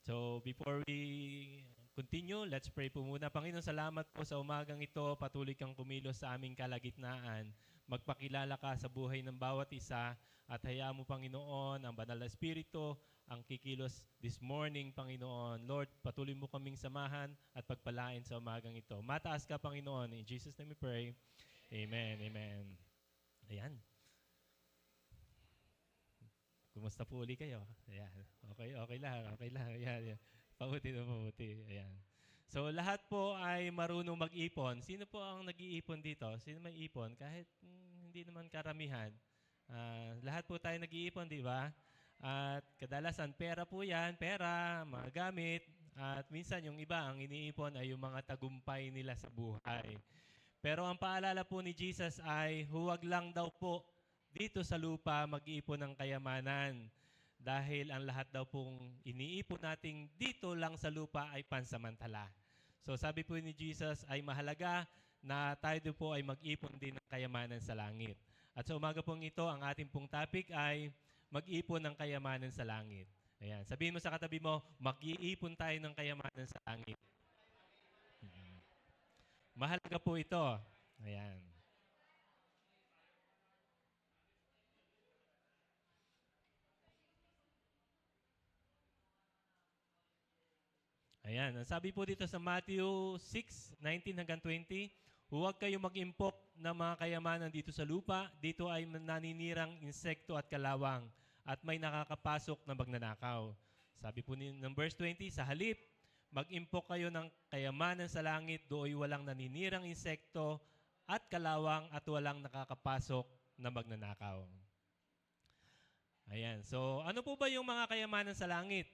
So before we continue, let's pray po muna. Panginoon, salamat po sa umagang ito. Patuloy kang kumilos sa aming kalagitnaan. Magpakilala ka sa buhay ng bawat isa at hayaan mo, Panginoon, ang banal na Espiritu, ang kikilos this morning, Panginoon. Lord, patuloy mo kaming samahan at pagpalain sa umagang ito. Mataas ka, Panginoon. In Jesus' name we pray. Amen. Amen. Ayan. Kumusta po uli kayo? Ayan. Okay lang. Ayan. Pabuti na pabuti. Ayan. So, lahat po ay marunong mag-ipon. Sino po ang nag-iipon dito? Sino may ipon? Kahit hindi naman karamihan. Lahat po tayo nag-iipon, di ba? At kadalasan, pera po yan. Pera, mga gamit. At minsan, yung iba, ang iniipon ay yung mga tagumpay nila sa buhay. Pero ang paalala po ni Jesus ay huwag lang daw po dito sa lupa mag-iipon ng kayamanan dahil ang lahat daw pong iniipon nating dito lang sa lupa ay pansamantala. So sabi po ni Jesus ay mahalaga na tayo po ay mag-ipon din ng kayamanan sa langit. At sa umaga pong ito, ang ating pong topic ay mag-ipon ng kayamanan sa langit. Ayan. Sabihin mo sa katabi mo, mag-iipon tayo ng kayamanan sa langit. Mahalaga po ito. Ayan. Ayan, ang sabi po dito sa Matthew 6:19 hanggang 20, huwag kayong mag-impok ng mga kayamanan dito sa lupa, dito ay naninirang insekto at kalawang, at may nakakapasok na magnanakaw. Sabi po ng verse 20, sa halip, mag-impok kayo ng kayamanan sa langit, doon walang naninirang insekto at kalawang at walang nakakapasok na magnanakaw. Ayan, so ano po ba yung mga kayamanan sa langit?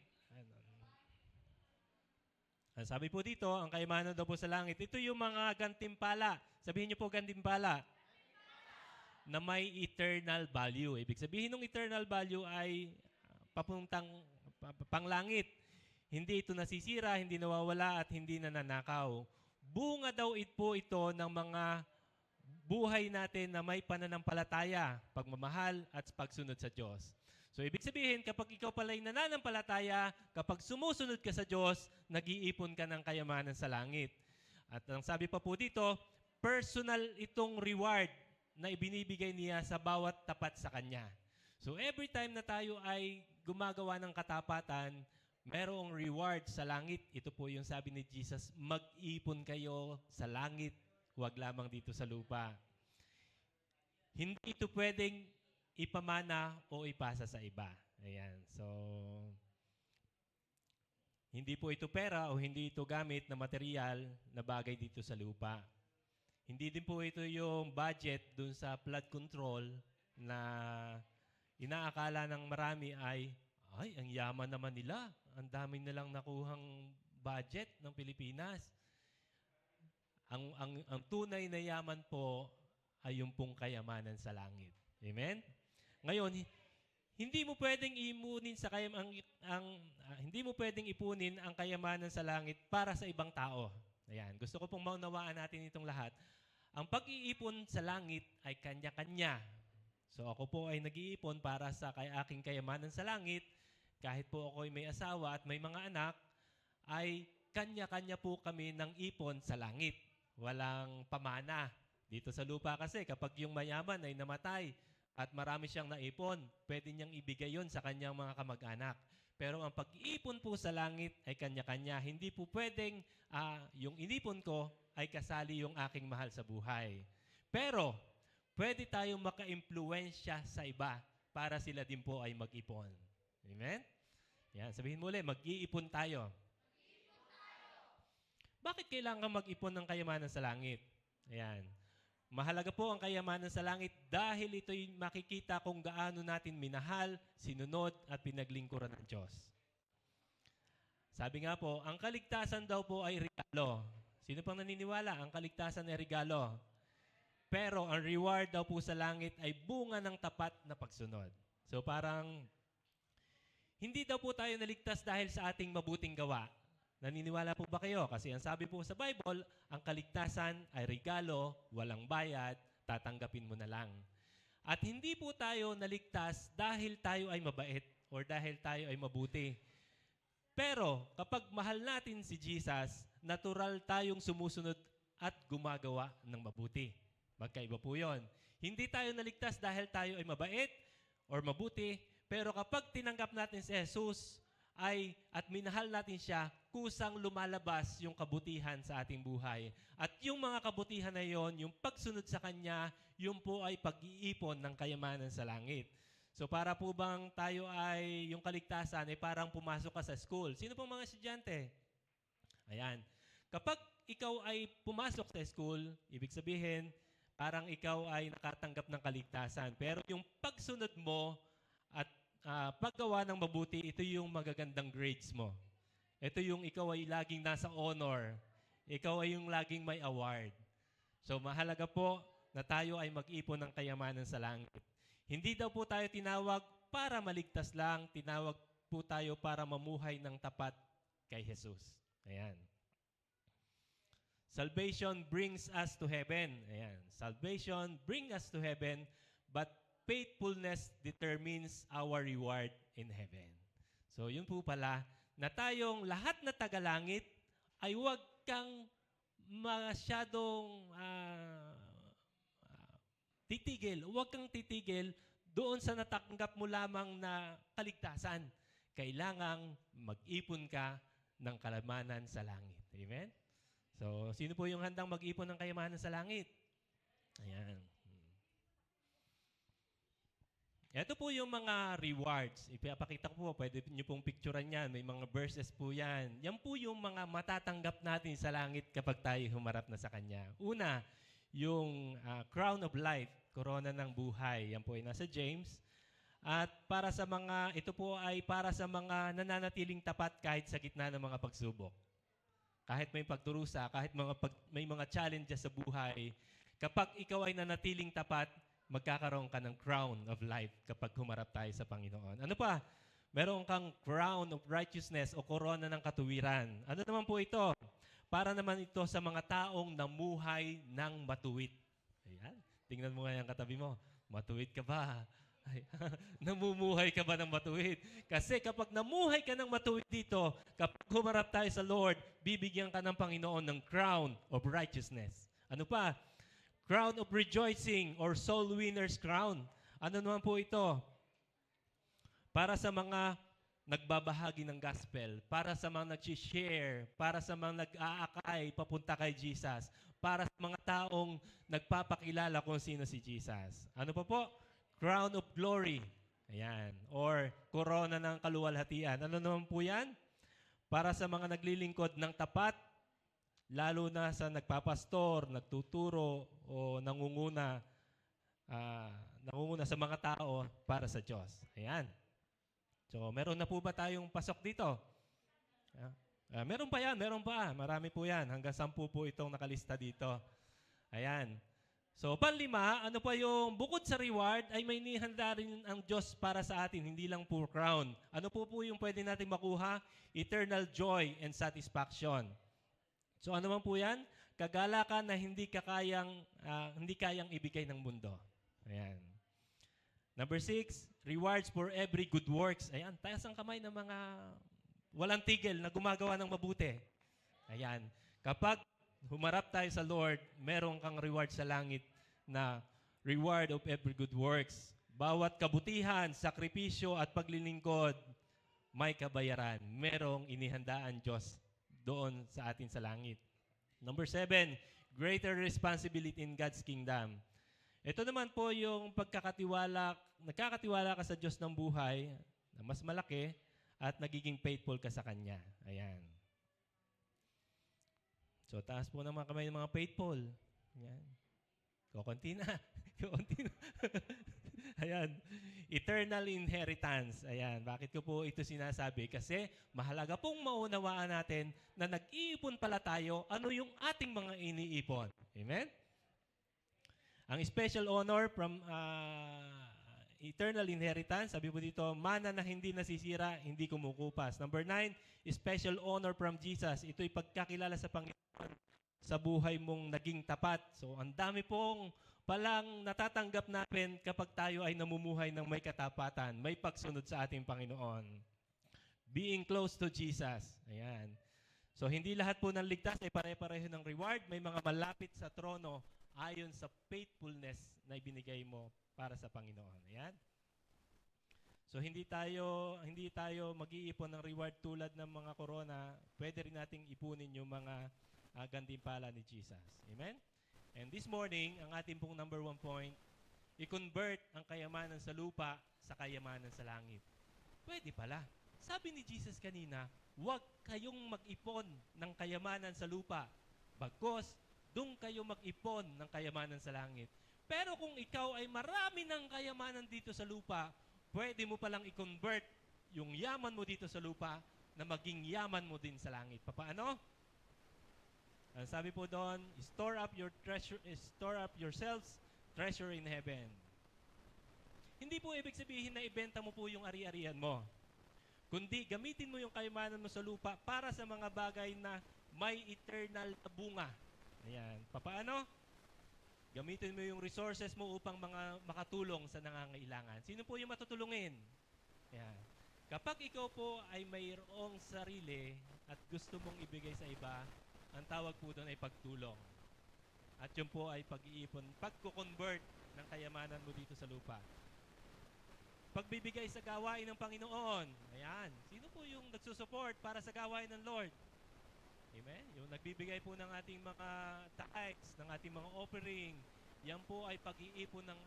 Sabi po dito, ang kayamanan daw po sa langit, ito yung mga gantimpala. Sabihin niyo po gantimpala. Na may eternal value. Ibig sabihin ng eternal value ay papuntang panglangit. Hindi ito nasisira, hindi nawawala at hindi nananakaw. Bunga daw po ito ng mga buhay natin na may pananampalataya, pagmamahal at pagsunod sa Diyos. So, ibig sabihin, kapag ikaw pala'y nananampalataya, kapag sumusunod ka sa Diyos, nag-iipon ka ng kayamanan sa langit. At ang sabi pa po dito, personal itong reward na ibinibigay niya sa bawat tapat sa Kanya. So, every time na tayo ay gumagawa ng katapatan, merong reward sa langit. Ito po yung sabi ni Jesus, mag-ipon kayo sa langit, huwag lamang dito sa lupa. Hindi ito pwedeng ipamana o ipasa sa iba. Ayan. So, hindi po ito pera o hindi ito gamit na material na bagay dito sa lupa. Hindi din po ito yung budget dun sa flood control na inaakala ng marami ay ang yaman naman nila. Ang dami nilang nakuhang budget ng Pilipinas. Ang tunay na yaman po ay yung pong kayamanan sa langit. Amen? Ngayon, hindi mo pwedeng imunin sa hindi mo pwedeng ipunin ang kayamanan sa langit para sa ibang tao. Ayan, gusto ko pong maunawaan natin itong lahat. Ang pag-iipon sa langit ay kanya-kanya. So ako po ay nag-iipon para sa aking kayamanan sa langit. Kahit po ako ay may asawa at may mga anak, ay kanya-kanya po kami ng ipon sa langit. Walang pamana. Dito sa lupa kasi kapag yung mayaman ay namatay, at marami siyang naipon, pwede niyang ibigay yon sa kanyang mga kamag-anak. Pero ang pag-iipon po sa langit ay kanya-kanya. Hindi po pwedeng yung inipon ko ay kasali yung aking mahal sa buhay. Pero pwede tayong maka-impluensya sa iba para sila din po ay mag-ipon. Amen? Yan, sabihin mo ulit, mag-iipon tayo. Bakit kailangan mag-ipon ng kayamanan sa langit? Ayan. Mahalaga po ang kayamanan sa langit dahil ito'y makikita kung gaano natin minahal, sinunod at pinaglingkuran ng Diyos. Sabi nga po, ang kaligtasan daw po ay regalo. Sino pang naniniwala? Ang kaligtasan ay regalo. Pero ang reward daw po sa langit ay bunga ng tapat na pagsunod. So parang, hindi daw po tayo naligtas dahil sa ating mabuting gawa. Naniniwala po ba kayo? Kasi ang sabi po sa Bible, ang kaligtasan ay regalo, walang bayad, tatanggapin mo na lang. At hindi po tayo naligtas dahil tayo ay mabait or dahil tayo ay mabuti. Pero kapag mahal natin si Jesus, natural tayong sumusunod at gumagawa ng mabuti. Magkaiba po yun. Hindi tayo naligtas dahil tayo ay mabait or mabuti, pero kapag tinanggap natin si Jesus at minahal natin siya, kusang lumalabas yung kabutihan sa ating buhay. At yung mga kabutihan na yon, yung pagsunod sa Kanya, yung po ay pag-iipon ng kayamanan sa langit. So para po bang tayo ay, yung kaligtasan ay parang pumasok ka sa school. Sino pong mga estudyante? Ayan. Kapag ikaw ay pumasok sa school, ibig sabihin, parang ikaw ay nakatanggap ng kaligtasan. Pero yung pagsunod mo at paggawa ng mabuti, ito yung magagandang grades mo. Ito yung ikaw ay laging nasa honor. Ikaw ay yung laging may award. So mahalaga po na tayo ay mag-ipon ng kayamanan sa langit. Hindi daw po tayo tinawag para maligtas lang, tinawag po tayo para mamuhay ng tapat kay Jesus. Ayan. Salvation brings us to heaven. Ayan. Salvation brings us to heaven, but faithfulness determines our reward in heaven. So yun po pala, na tayong lahat na tagalangit ay huwag kang masyadong titigil. Huwag kang titigil doon sa natanggap mo lamang na kaligtasan. Kailangang mag-ipon ka ng kayamanan sa langit. Amen? So, sino po yung handang mag-ipon ng kayamanan sa langit? Ayan. Ito po yung mga rewards. Ipapakita ko po, pwede nyo pong picturean yan. May mga verses po yan. Yan po yung mga matatanggap natin sa langit kapag tayo humarap na sa Kanya. Una, yung crown of life, corona ng buhay. Yan po ay nasa James. At ito po ay para sa mga nananatiling tapat kahit sa gitna ng mga pagsubok. Kahit may pagdurusa, kahit may mga challenges sa buhay, kapag ikaw ay nanatiling tapat, magkakaroon ka ng crown of life kapag humarap tayo sa Panginoon. Ano pa? Meron kang crown of righteousness o korona ng katuwiran. Ano naman po ito? Para naman ito sa mga taong namuhay ng matuwid. Ayan. Tingnan mo nga yung katabi mo. Matuwid ka ba? Ay, namumuhay ka ba ng matuwid? Kasi kapag namuhay ka ng matuwid dito, kapag humarap tayo sa Lord, bibigyan ka ng Panginoon ng crown of righteousness. Ano pa? Crown of rejoicing or soul winner's crown. Ano naman po ito? Para sa mga nagbabahagi ng gospel, para sa mga nag-share, para sa mga nag-aakay papunta kay Jesus, para sa mga taong nagpapakilala kung sino si Jesus. Ano pa po? Crown of glory. Ayan. Or corona ng kaluwalhatian. Ano naman po yan? Para sa mga naglilingkod ng tapat, lalo na sa nagpapastor, nagtuturo, o nangunguna sa mga tao para sa Diyos. Ayan. So, meron na po ba tayong pasok dito? Meron pa yan, meron pa. Marami po yan. Hanggang 10 po itong nakalista dito. Ayan. So, panlima, ano pa yung bukod sa reward, ay may nihanda rin ang Diyos para sa atin, hindi lang po crown. Ano po yung pwede natin makuha? Eternal joy and satisfaction. So, ano man po yan? Kagalakan na hindi kayang ibigay ng mundo. Ayan. Number 6, rewards for every good works. Ayan, taas ang kamay ng mga walang tigil na gumagawa ng mabuti. Ayan. Kapag humarap tayo sa Lord, meron kang reward sa langit na reward of every good works. Bawat kabutihan, sakripisyo at paglilingkod, may kabayaran. Merong inihandaan Diyos doon sa atin sa langit. Number 7, greater responsibility in God's kingdom. Ito naman po yung nagkakatiwala ka sa Diyos ng buhay na mas malaki at nagiging faithful ka sa Kanya. Ayan. So, taas po naman kamay ng mga faithful. Ayan. Kukunti na. Kukunti na. Ayan. Eternal inheritance. Ayan. Bakit ko po ito sinasabi? Kasi mahalaga pong maunawaan natin na nag-iipon pala tayo ano yung ating mga iniipon. Amen? Ang special honor from eternal inheritance, sabi po dito, mana na hindi nasisira, hindi kumukupas. Number 9, special honor from Jesus. Ito'y pagkakilala sa Panginoon sa buhay mong naging tapat. So, ang dami pong palang natatanggap natin kapag tayo ay namumuhay ng may katapatan, may pagsunod sa ating Panginoon. Being close to Jesus. Ayan. So hindi lahat po ng ligtas ay pare-pareho ng reward. May mga malapit sa trono ayon sa faithfulness na ibinigay mo para sa Panginoon. Ayan. So hindi tayo mag-iipon ng reward tulad ng mga corona. Pwede rin nating ipunin yung mga gantimpala ni Jesus. Amen? And this morning, ang ating pong number 1 point, i-convert ang kayamanan sa lupa sa kayamanan sa langit. Pwede pala. Sabi ni Jesus kanina, huwag kayong mag-ipon ng kayamanan sa lupa. Bagkus, doon kayo mag-ipon ng kayamanan sa langit. Pero kung ikaw ay marami ng kayamanan dito sa lupa, pwede mo palang i-convert yung yaman mo dito sa lupa na maging yaman mo din sa langit. Paano? Ang sabi po doon, store up yourselves treasure in heaven. Hindi po ibig sabihin na ibenta mo po yung ari-arian mo. Kundi gamitin mo yung kayamanan mo sa lupa para sa mga bagay na may eternal na bunga. Ayan. Paano? Gamitin mo yung resources mo upang makatulong sa nangangailangan. Sino po yung matutulungin? Ayan. Kapag ikaw po ay mayroong sarili at gusto mong ibigay sa iba, ang tawag po doon ay pagtulong. At yun po ay pag-iipon, pagko-convert ng kayamanan mo dito sa lupa. Pagbibigay sa gawain ng Panginoon. Ayan. Sino po yung nagsusupport para sa gawain ng Lord? Amen? Yung nagbibigay po ng ating mga tithes, ng ating mga offering, yan po ay pag-iipon ng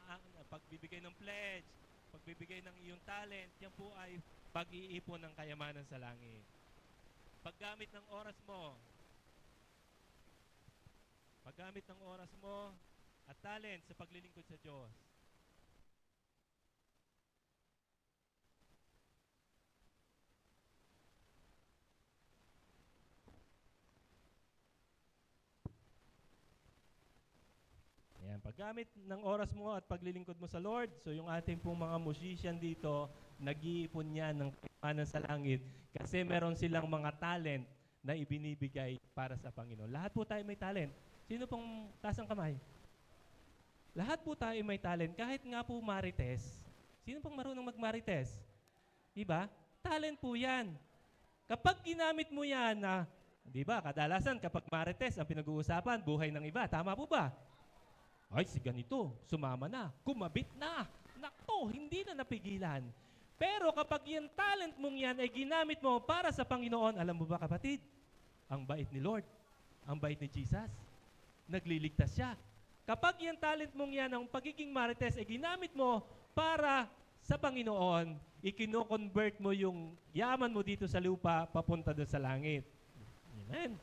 pagbibigay ng pledge, pagbibigay ng iyong talent, yan po ay pag-iipon ng kayamanan sa langit. Paggamit ng oras mo, at talent sa paglilingkod sa Diyos. Ayan, paggamit ng oras mo at paglilingkod mo sa Lord, so yung ating pong mga musician dito, nag-iipon yan ng kayamanan sa langit kasi meron silang mga talent na ibinibigay para sa Panginoon. Lahat po tayo may talent. Sino pong taas ang kamay? Lahat po tayo may talent. Kahit nga po marites. Sino pong marunong magmarites? Diba? Talent po yan. Kapag ginamit mo yan na, diba, kadalasan kapag marites ang pinag-uusapan, buhay ng iba. Tama po ba? Ay, si ganito, sumama na, kumabit na. Nakto, hindi na napigilan. Pero kapag yung talent mong yan ay ginamit mo para sa Panginoon, alam mo ba kapatid? Ang bait ni Lord. Ang bait ni Jesus. Nagliligtas siya. Kapag yung talent mong yan, ang pagiging marites ay ginamit mo para sa Panginoon, ikino-convert mo yung yaman mo dito sa lupa papunta doon sa langit. Amen.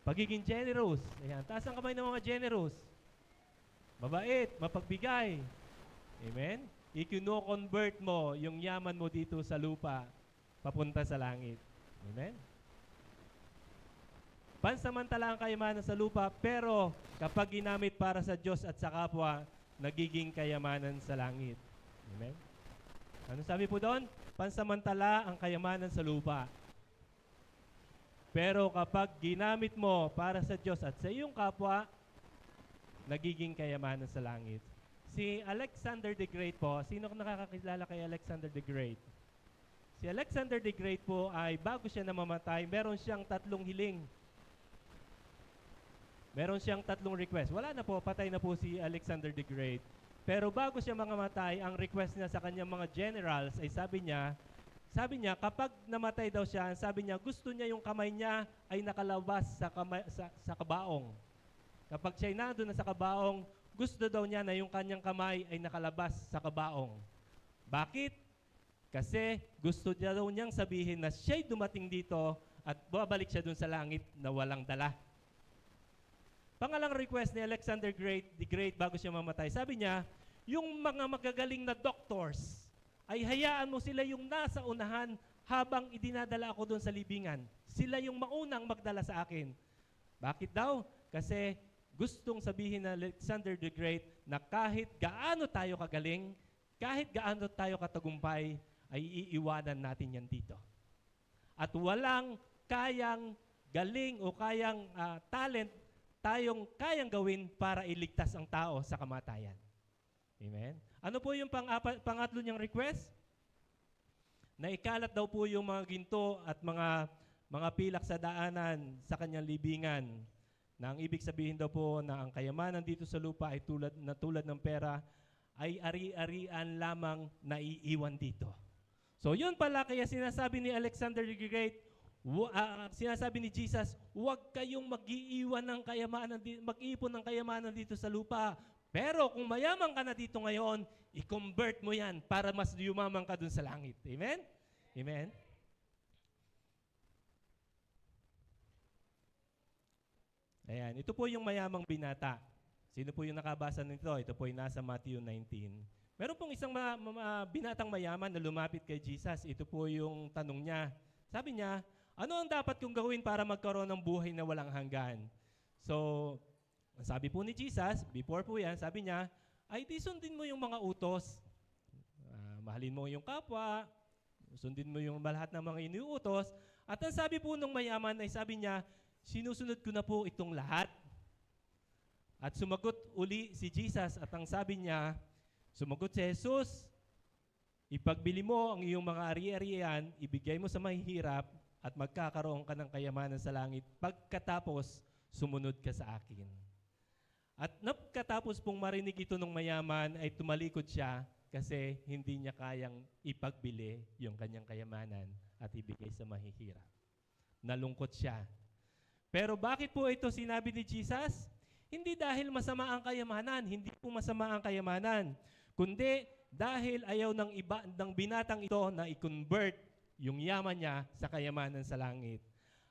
Pagiging generous. Ayan, taas ang kamay ng mga generous. Mabait, mapagbigay. Amen. Ikino-convert mo yung yaman mo dito sa lupa papunta sa langit. Amen. Pansamantala ang kayamanan sa lupa, pero kapag ginamit para sa Diyos at sa kapwa, nagiging kayamanan sa langit. Amen? Ano sabi po doon? Pansamantala ang kayamanan sa lupa. Pero kapag ginamit mo para sa Diyos at sa iyong kapwa, nagiging kayamanan sa langit. Si Alexander the Great po, sino nakakakilala kay Alexander the Great? Si Alexander the Great po ay bago siya namamatay, meron siyang 3 hiling. Meron siyang 3 request. Wala na po, patay na po si Alexander the Great. Pero bago siya mangamatay, ang request niya sa kanyang mga generals ay sabi niya kapag namatay daw siya, sabi niya gusto niya yung kamay niya ay nakalabas sa kabaong. Kapag siya nandun na sa kabaong, gusto daw niya na yung kanyang kamay ay nakalabas sa kabaong. Bakit? Kasi gusto niya daw niyang sabihin na siya'y dumating dito at babalik siya dun sa langit na walang dala. Pangalang request ni Alexander the Great bago siya mamatay, sabi niya, yung mga magagaling na doctors, ay hayaan mo sila yung nasa unahan habang idinadala ako doon sa libingan. Sila yung maunang magdala sa akin. Bakit daw? Kasi gustong sabihin na Alexander the Great na kahit gaano tayo kagaling, kahit gaano tayo katagumpay, ay iiwanan natin yan dito. At walang kayang galing o kayang talent tayong kayang gawin para iligtas ang tao sa kamatayan. Amen? Ano po yung pangatlo niyang request? na ikalat daw po yung mga ginto at mga pilak sa daanan sa kanyang libingan. Na ang ibig sabihin daw po na ang kayamanan dito sa lupa ay tulad ng pera ay ari-arian lamang na iiwan dito. So yun pala kaya sinasabi ni Alexander the Great, sinasabi ni Jesus, huwag kayong mag-iiwan ng kayamanan, mag-iipon ng kayamanan dito sa lupa. Pero kung mayaman ka na dito ngayon, i-convert mo yan para mas yumaman ka dun sa langit. Amen? Amen? Ayan, ito po yung mayamang binata. Sino po yung nakabasa nito? Ito po yung nasa Matthew 19. Meron pong isang binatang mayaman na lumapit kay Jesus. Ito po yung tanong niya. Sabi niya, ano ang dapat kong gawin para magkaroon ng buhay na walang hanggan? So, sabi po ni Jesus, before po yan, sabi niya, ay di sundin mo yung mga utos. Mahalin mo yung kapwa, sundin mo yung lahat ng mga iniuutos. At ang sabi po nung mayaman ay sabi niya, sinusunod ko na po itong lahat. At sumagot uli si Jesus at ang sabi niya, sumagot si Jesus, ipagbili mo ang iyong mga ari-arian, ibigay mo sa mahihirap at magkakaroon ka ng kayamanan sa langit pagkatapos sumunod ka sa akin. At napagkatapos pong marinig ito ng mayaman ay tumalikod siya kasi hindi niya kayang ipagbili yung kanyang kayamanan at ibigay sa mahihirap. Nalungkot siya. Pero bakit po ito sinabi ni Jesus? Hindi dahil masama ang kayamanan, hindi po masama ang kayamanan, kundi dahil ayaw ng binatang ito na i-convert yung yaman niya sa kayamanan sa langit.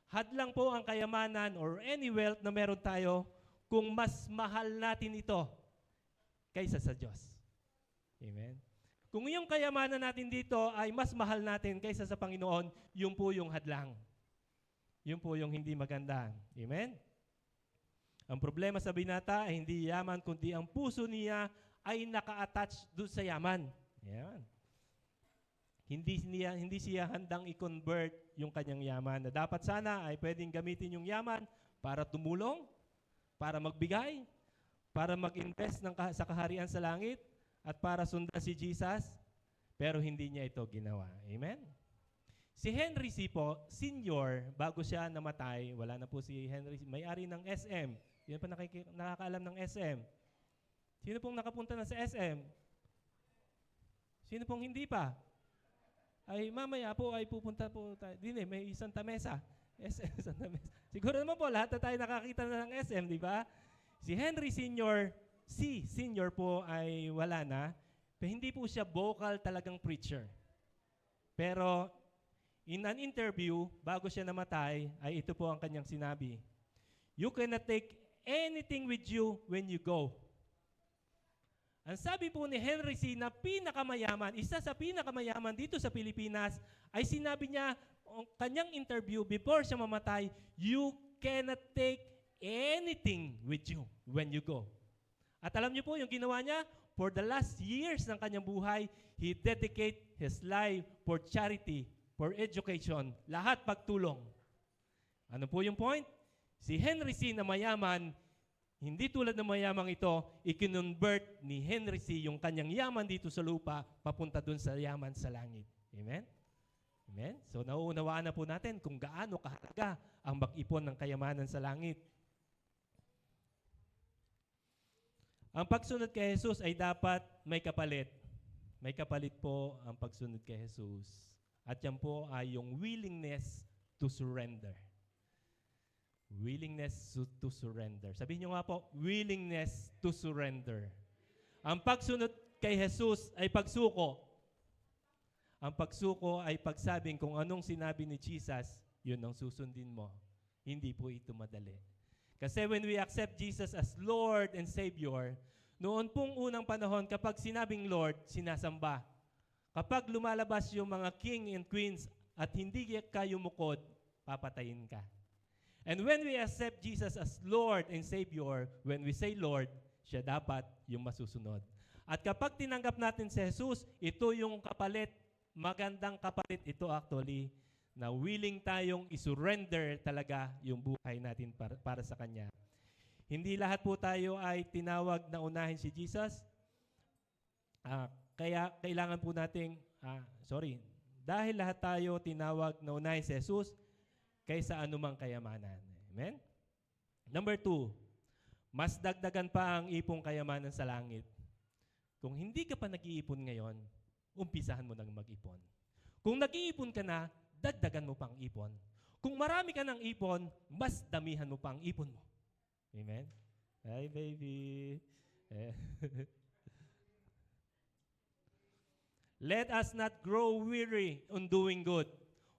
Hadlang po ang kayamanan or any wealth na meron tayo kung mas mahal natin ito kaysa sa Diyos. Amen? Kung yung kayamanan natin dito ay mas mahal natin kaysa sa Panginoon, yun po yung hadlang. Yun po yung hindi maganda. Amen? Ang problema sa binata ay hindi yaman, kundi ang puso niya ay naka-attach doon sa yaman. Yan. Hindi siya handang i-convert yung kanyang yaman. Na dapat sana ay pwedeng gamitin yung yaman para tumulong, para magbigay, para mag-invest sa kaharian sa langit, at para sundan si Jesus, pero hindi niya ito ginawa. Amen? Si Henry C. po, senior, bago siya namatay, wala na po si Henry C. May-ari ng SM. Sino pa nakakaalam ng SM? Sino pong nakapunta na sa SM? Sino pong hindi pa? Ay mamaya po ay pupunta po tayo. Dine, may Santa Mesa. SM Santa Mesa. Siguro naman po, lahat na tayo nakakita na ng SM, di ba? Si Henry Senior, Senior po ay wala na. Pero hindi po siya vocal talagang preacher. Pero in an interview, bago siya namatay, ay ito po ang kanyang sinabi. You cannot take anything with you when you go. Ang sabi po ni Henry C. na pinakamayaman, isa sa pinakamayaman dito sa Pilipinas, ay sinabi niya, ang kanyang interview before siya mamatay, you cannot take anything with you when you go. At alam niyo po yung ginawa niya, for the last years ng kanyang buhay, he dedicate his life for charity, for education, lahat pagtulong. Ano po yung point? Si Henry C. na mayaman, hindi tulad ng mayamang ito, ikinonvert ni Henry C. yung kanyang yaman dito sa lupa, papunta dun sa yaman sa langit. Amen? Amen? So nauunawaan na po natin kung gaano kahalaga ang mag-ipon ng kayamanan sa langit. Ang pagsunod kay Jesus ay dapat may kapalit. May kapalit po ang pagsunod kay Jesus. At yan po ay yung willingness to surrender. Willingness to surrender. Sabihin nyo nga po, willingness to surrender. Ang pagsunod kay Jesus ay pagsuko. Ang pagsuko ay pagsabing kung anong sinabi ni Jesus, yun ang susundin mo. Hindi po ito madali. Kasi when we accept Jesus as Lord and Savior, noon pong unang panahon, kapag sinabing Lord, sinasamba. Kapag lumalabas yung mga king and queens at hindi ka yumukod, papatayin ka. And when we accept Jesus as Lord and Savior, when we say Lord, siya dapat yung masusunod. At kapag tinanggap natin si Jesus, ito yung kapalit, magandang kapalit ito actually, na willing tayong isurrender talaga yung buhay natin para sa Kanya. Hindi lahat po tayo ay tinawag na unahin si Jesus. Kaya kailangan po nating, Dahil lahat tayo tinawag na unahin si Jesus kaysa anumang kayamanan. Amen? Number 2, mas dagdagan pa ang ipong kayamanan sa langit. Kung hindi ka pa nag-iipon ngayon, umpisahan mo nang mag-ipon. Kung nag-iipon ka na, dagdagan mo pang ipon. Kung marami ka ng ipon, mas damihan mo pang ipon mo. Amen? Hi, baby. Let us not grow weary on doing good.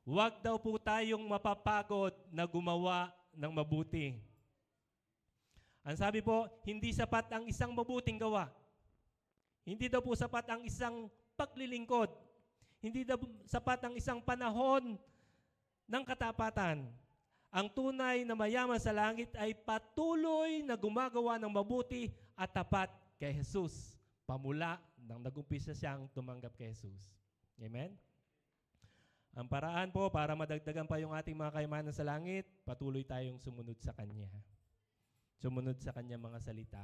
Huwag daw po tayong mapapagod na gumawa ng mabuti. Ang sabi po, hindi sapat ang isang mabuting gawa. Hindi daw po sapat ang isang paglilingkod. Hindi daw sapat ang isang panahon ng katapatan. Ang tunay na mayaman sa langit ay patuloy na gumagawa ng mabuti at tapat kay Jesus. Pamula nang nag-umpisa siyang tumanggap kay Jesus. Amen? Ang paraan po para madagdagan pa yung ating mga kayamanan sa langit, patuloy tayong sumunod sa Kanya. Sumunod sa Kanya mga salita.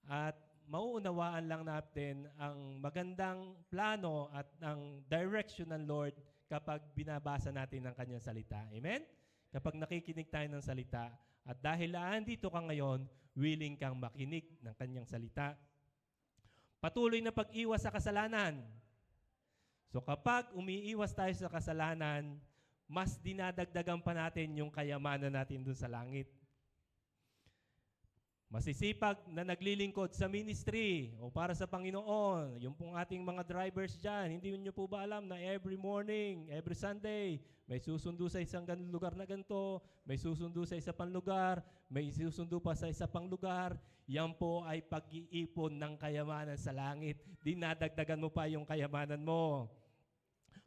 At mauunawaan lang natin ang magandang plano at ang direction ng Lord kapag binabasa natin ang Kanyang salita. Amen? Kapag nakikinig tayo ng salita. At dahil andito ka ngayon, willing kang makinig ng Kanyang salita. Patuloy na pag-iwas sa kasalanan. So kapag umiiwas tayo sa kasalanan, mas dinadagdagan pa natin yung kayamanan natin dun sa langit. Masisipag na naglilingkod sa ministry o para sa Panginoon, yung pong ating mga drivers dyan, hindi niyo po ba alam na every morning, every Sunday, may susundo sa isang lugar na ganito, may susundo sa isa pang lugar, may susundo pa sa isa pang lugar. Yan po ay pag-iipon ng kayamanan sa langit. Dinadagdagan mo pa yung kayamanan mo.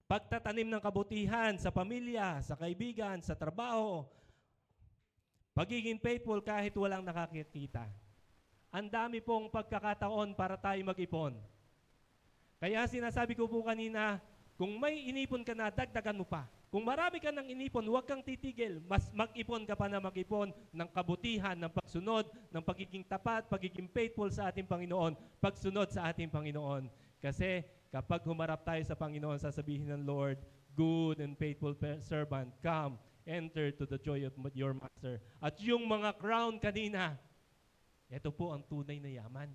Pagtatanim ng kabutihan sa pamilya, sa kaibigan, sa trabaho, pagiging faithful kahit walang nakakita. Ang dami pong pagkakataon para tayo mag-ipon. Kaya sinasabi ko po kanina, kung may inipon ka na, dagdagan mo pa. Kung marami ka ng inipon, huwag kang titigil. Mas mag-ipon ka pa na mag-ipon ng kabutihan, ng pagsunod, ng pagiging tapat, pagiging faithful sa ating Panginoon, pagsunod sa ating Panginoon. Kasi kapag humarap tayo sa Panginoon, sasabihin ng Lord, good and faithful servant, come, enter to the joy of your master. At yung mga crown kanina, ito po ang tunay na yaman.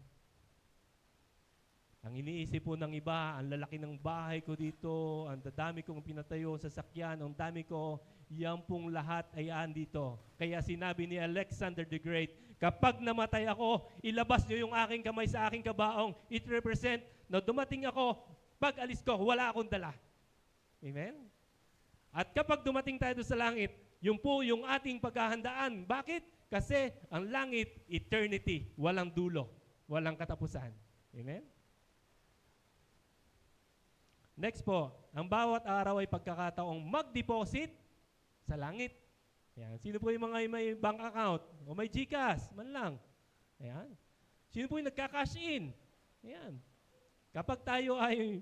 Ang iniisip po ng iba, ang lalaki ng bahay ko dito, ang dadami kong pinatayo sa sakyan, ang dami ko, yan pong lahat ay andito. Kaya sinabi ni Alexander the Great, kapag namatay ako, ilabas niyo yung aking kamay sa aking kabaong. It represent na dumating ako, pag alis ko, wala akong dala. Amen? At kapag dumating tayo sa langit, yun po yung ating paghahandaan. Bakit? Kasi ang langit, eternity, walang dulo, walang katapusan. Amen? Next po, ang bawat araw ay pagkakataong mag-deposit sa langit. Ayan. Sino po yung mga may bank account o may GCash, man lang. Ayan. Sino po yung nagka-cash in? Ayan. Kapag tayo ay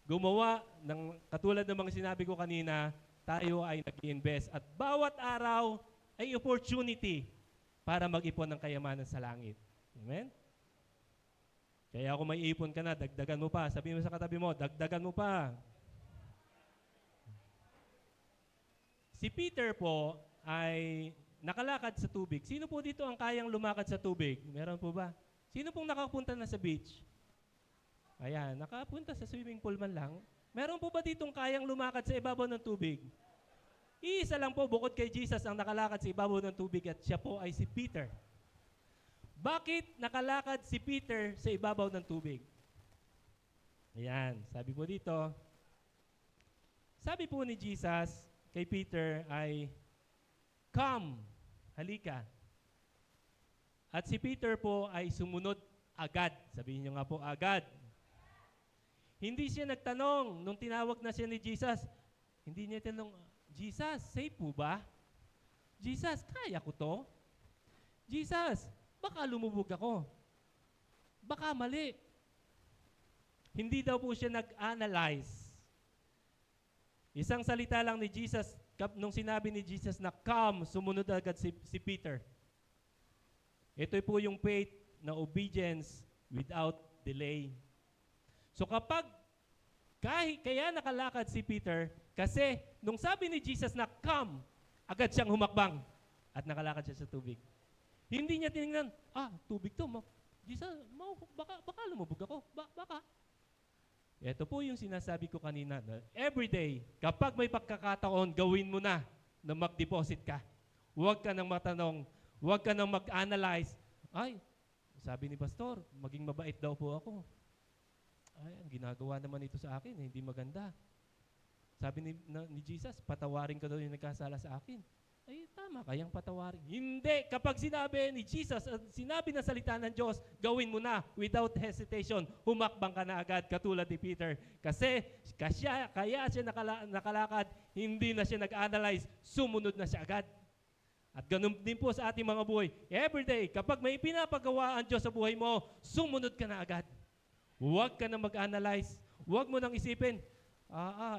gumawa ng katulad ng mga sinabi ko kanina, tayo ay nag-invest at bawat araw ay opportunity para mag-ipon ng kayamanan sa langit. Amen? Kaya kung may ipon ka na, dagdagan mo pa. Sabihin mo sa katabi mo, dagdagan mo pa. Si Peter po ay nakalakad sa tubig. Sino po dito ang kayang lumakad sa tubig? Meron po ba? Sino pong nakapunta na sa beach? Ayan, nakapunta sa swimming pool man lang. Meron po ba ditong kayang lumakad sa ibabaw ng tubig? Iisa lang po bukod kay Jesus ang nakalakad sa ibabaw ng tubig at siya po ay si Peter. Bakit nakalakad si Peter sa ibabaw ng tubig? Ayan, sabi po dito, sabi po ni Jesus kay Peter ay, come, halika. At si Peter po ay sumunod agad. Sabihin niyo nga po, agad. Hindi siya nagtanong nung tinawag na siya ni Jesus. Hindi niya tinanong, Jesus, safe po ba? Jesus, kaya ko to? Jesus, baka lumubog ako. Baka mali. Hindi daw po siya nag-analyze. Isang salita lang ni Jesus, nung sinabi ni Jesus na come, sumunod agad si Peter. Ito po yung faith na obedience without delay. So kapag Kaya nakalakad si Peter kasi nung sabi ni Jesus na come, agad siyang humakbang at nakalakad siya sa tubig. Hindi niya tinignan, tubig to. Jesus, baka lumubog ako. Baka. Ito po yung sinasabi ko kanina. Every day, kapag may pagkakataon, gawin mo na mag-deposit ka. Huwag ka nang matanong, huwag ka nang mag-analyze. Ay, sabi ni Pastor, maging mabait daw po ako. Ay, ang ginagawa naman ito sa akin, hindi maganda. Sabi ni Jesus, patawarin ka daw yung nagkasala sa akin. Ay, tama, kayang patawarin. Hindi, kapag sinabi ni Jesus, sinabi na salita ng Diyos, gawin mo na without hesitation. Humakbang ka na agad, katulad ni Peter. Kaya siya nakalakad, hindi na siya nag-analyze, sumunod na siya agad. At ganun din po sa ating mga buhay. Every day, kapag may pinapagawa ang Diyos sa buhay mo, sumunod ka na agad. Huwag ka na mag-analyze. Huwag mo nang isipin,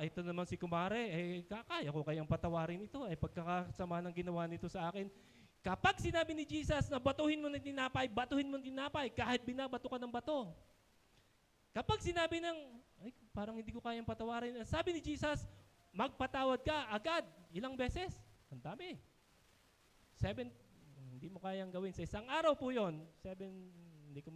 ito naman si kumare, kaya ko kayang patawarin ito, pagkakasama ng ginawa nito sa akin. Kapag sinabi ni Jesus na batuhin mo ng tinapay, kahit binabato ka ng bato. Kapag sinabi parang hindi ko kayang patawarin, sabi ni Jesus, magpatawad ka agad. Ilang beses? Ang dami. 7, hindi mo kayang gawin. Sa isang araw po yun. 7, hindi ko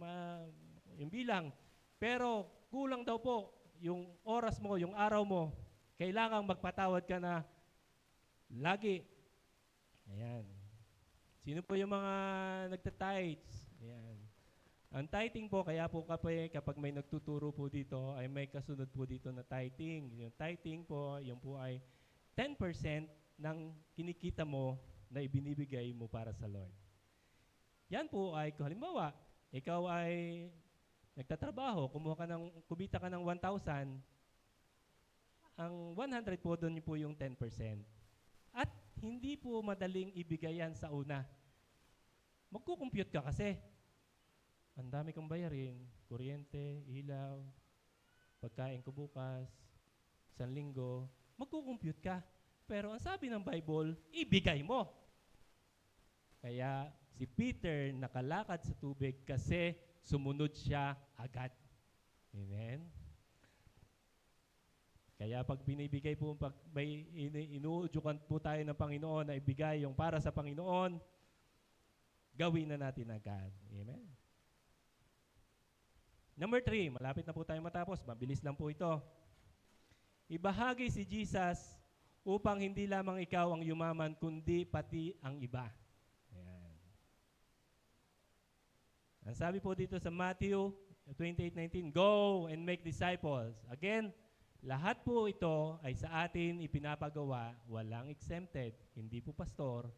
yung bilang. Pero kulang daw po yung oras mo, yung araw mo, kailangang magpatawad ka na lagi. Ayan. Sino po yung mga nagtatites? Ayan. Ang tithing po, kaya po kapag may nagtuturo po dito, ay may kasunod po dito na tithing. Yung tithing po, yung po ay 10% ng kinikita mo na ibinibigay mo para sa Lord. Yan po ay, kung halimbawa, ikaw ay nagtatrabaho, kumita ka ng 1,000, ang 100 po doon po yung 10%. At hindi po madaling ibigay yan sa una. Magkukompute ka kasi. Ang dami kong bayarin, kuryente, ilaw, pagkain ko bukas, 1 linggo, magkukompute ka. Pero ang sabi ng Bible, ibigay mo. Kaya si Peter nakalakad sa tubig kasi sumunod siya agad. Amen? Kaya pag binibigay po, pag may inuudyukan po tayo ng Panginoon na ibigay yung para sa Panginoon, gawin na natin agad. Amen? Number 3, malapit na po tayo matapos. Mabilis lang po ito. Ibahagi si Jesus upang hindi lamang ikaw ang yumaman, kundi pati ang iba. Ayan. Ang sabi po dito sa Matthew 28:19, go and make disciples. Again, lahat po ito ay sa atin ipinapagawa, walang exempted, hindi po pastor.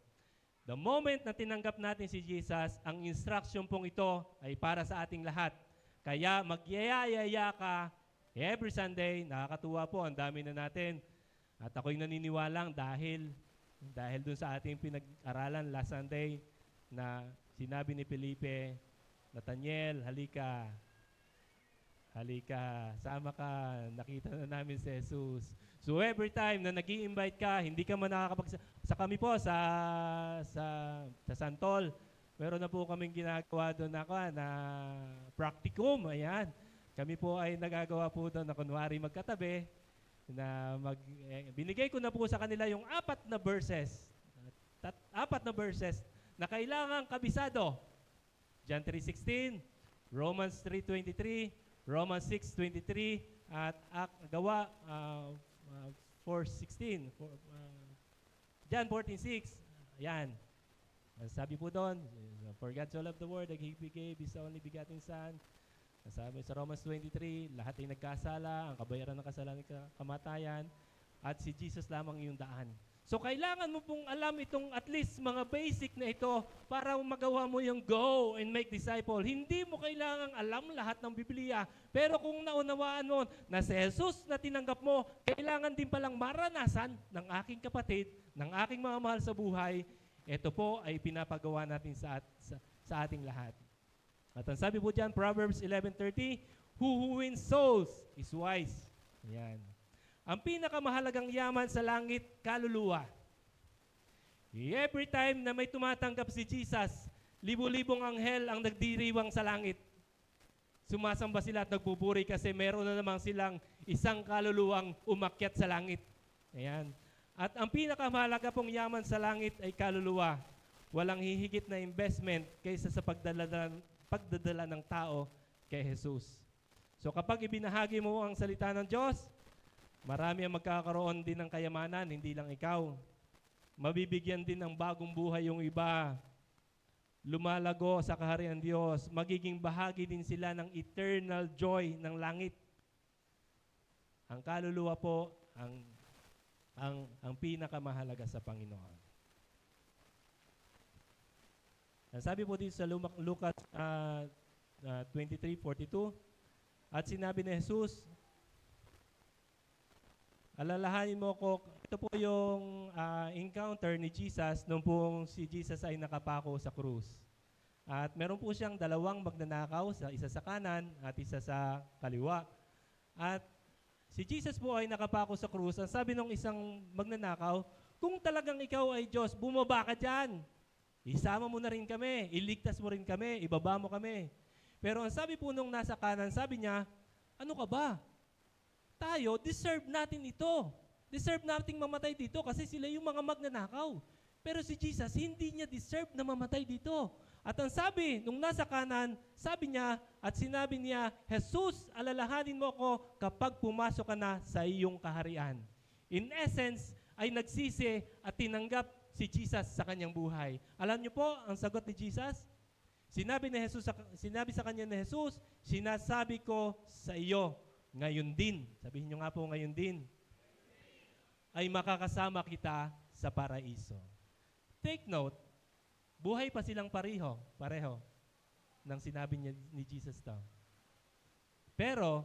The moment na tinanggap natin si Jesus, ang instruction pong ito ay para sa ating lahat. Kaya magyayaya ka every Sunday, nakakatuwa po, ang dami na natin. At ako'y naniniwalang dahil dun sa ating pinag-aralan last Sunday na sinabi ni Felipe, Nathaniel, halika, sama ka, nakita na namin si Jesus. So every time na nag-i-invite ka, hindi ka man sa kami po sa Santol, meron na po kaming ginagawa doon na practicum, ayan. Kami po ay nagagawa po doon na kunwari magkatabi, na binigay ko na po sa kanila yung 4 na verses. 4 na verses na kailangang kabisado. John 3:16, Romans 3:23, Romans 6:23, at Gawa 4:16. John 14:6. Ayan. Sabi po doon, for God so loved the world that He gave His only begotten Son. Sabi sa Romans 23, lahat ay nagkasala, ang kabayaran ng kasalanan ay kamatayan, at si Jesus lamang yung daan. So kailangan mo pong alam itong at least mga basic na ito para magawa mo yung go and make disciple. Hindi mo kailangang alam lahat ng Biblia, pero kung naunawaan mo na si Jesus na tinanggap mo, kailangan din palang maranasan ng aking kapatid, ng aking mga mahal sa buhay. Ito po ay pinapagawa natin sa ating lahat. At ang sabi po dyan, Proverbs 11:30, who wins souls is wise. Ayan. Ang pinakamahalagang yaman sa langit, kaluluwa. Every time na may tumatanggap si Jesus, libo-libong anghel ang nagdiriwang sa langit. sumasamba sila at nagpupuri kasi meron na namang silang isang kaluluwang umakyat sa langit. Ayan. At ang pinakamahalaga pong yaman sa langit ay kaluluwa. Walang hihigit na investment kaysa sa pagdadala ng tao kay Jesus. So kapag ibinahagi mo ang salita ng Diyos, marami ang magkakaroon din ng kayamanan, hindi lang ikaw. Mabibigyan din ng bagong buhay yung iba. Lumalago sa kaharian ng Diyos. Magiging bahagi din sila ng eternal joy ng langit. Ang kaluluwa po ang pinakamahalaga sa Panginoon. Sabi po dito sa Lucas 23:42, at sinabi ni Jesus, alalahanin mo ko, ito po yung encounter ni Jesus nung pong si Jesus ay nakapako sa krus. At meron po siyang dalawang magnanakaw, isa sa kanan at isa sa kaliwa. At si Jesus po ay nakapako sa krus. Ang sabi ng isang magnanakaw, kung talagang ikaw ay Diyos, bumaba ka dyan. Isama mo na rin kami, iligtas mo rin kami, ibaba mo kami. Pero ang sabi po nung nasa kanan, sabi niya, ano ka ba? Tayo, deserve natin ito. Deserve nating mamatay dito kasi sila yung mga magnanakaw. Pero si Jesus, hindi niya deserve na mamatay dito. At ang sabi, nung nasa kanan, sabi niya at sinabi niya, Jesus, alalahanin mo ako kapag pumasok ka na sa iyong kaharian. In essence, ay nagsisi at tinanggap si Jesus sa kanyang buhay. Alam niyo po, ang sagot ni Jesus, sinabi sa kanya ni Jesus, sinasabi ko sa iyo, ngayon din, sabihin niyo nga po ngayon din, ay makakasama kita sa paraiso. Take note, buhay pa silang pareho nang sinabi niya ni Jesus daw. Pero,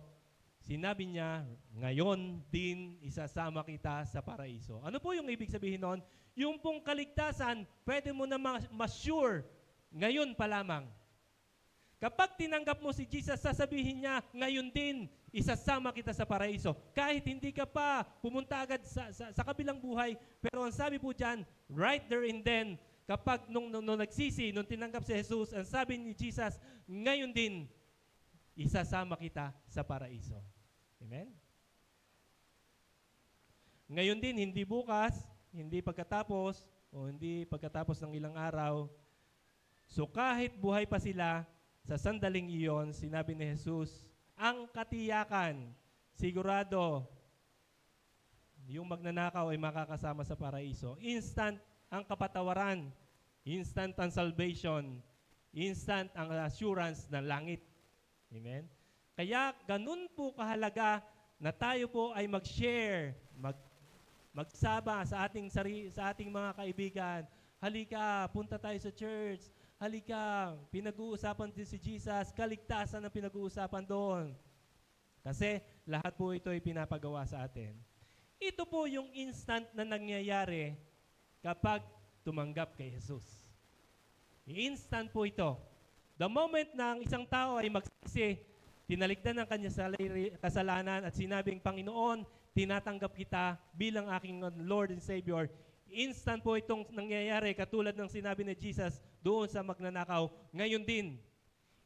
sinabi niya, ngayon din isasama kita sa paraiso. Ano po yung ibig sabihin nun? Yung pong kaligtasan, pwede mo na ma-sure ngayon pa lamang. Kapag tinanggap mo si Jesus, sasabihin niya, ngayon din, isasama kita sa paraiso. Kahit hindi ka pa pumunta agad sa kabilang buhay, pero ang sabi po dyan, right there and then, kapag nung nagsisi, nung tinanggap si Jesus, ang sabi ni Jesus, ngayon din, isasama kita sa paraiso. Amen? Ngayon din, hindi bukas, hindi pagkatapos, o hindi pagkatapos ng ilang araw. So kahit buhay pa sila, sa sandaling iyon, sinabi ni Jesus, ang katiyakan, sigurado, yung magnanakaw ay makakasama sa paraiso. Instant ang kapatawaran, instant ang salvation, instant ang assurance ng langit. Amen? Kaya ganun po kahalaga na tayo po ay mag-share, magsaba sa ating mga kaibigan. Halika, punta tayo sa church. Halika, pinag-uusapan din si Jesus, kaligtasan ang pinag-uusapan doon. Kasi lahat po ito ay pinapagawa sa atin. Ito po yung instant na nangyayari kapag tumanggap kay Jesus. Instant po ito. The moment na ang isang tao ay magsisi, tinalikdan ng kanya kasalanan at sinabing, Panginoon, tinatanggap kita bilang aking Lord and Savior. Instant po itong nangyayari katulad ng sinabi ni Jesus doon sa magnanakaw. Ngayon din,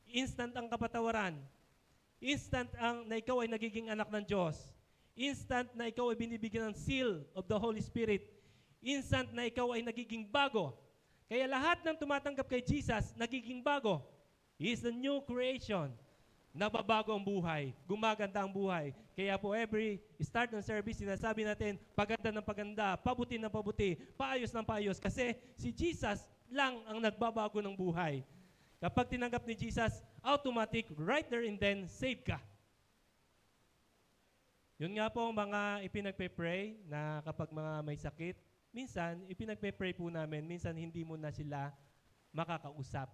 instant ang kapatawaran. Instant na ikaw ay nagiging anak ng Diyos. Instant na ikaw ay binibigyan ng seal of the Holy Spirit. Instant na ikaw ay nagiging bago. Kaya lahat ng tumatanggap kay Jesus, nagiging bago. He is a new creation. Nababago ang buhay, gumaganda ang buhay. Kaya po every start ng service, sinasabi natin, paganda ng paganda, pabuti ng pabuti, paayos ng paayos. Kasi si Jesus lang ang nagbabago ng buhay. Kapag tinanggap ni Jesus, automatic, right there and then, save ka. Yun nga po mga ipinagpe-pray na kapag mga may sakit, minsan ipinagpe-pray po namin, minsan hindi mo na sila makakausap.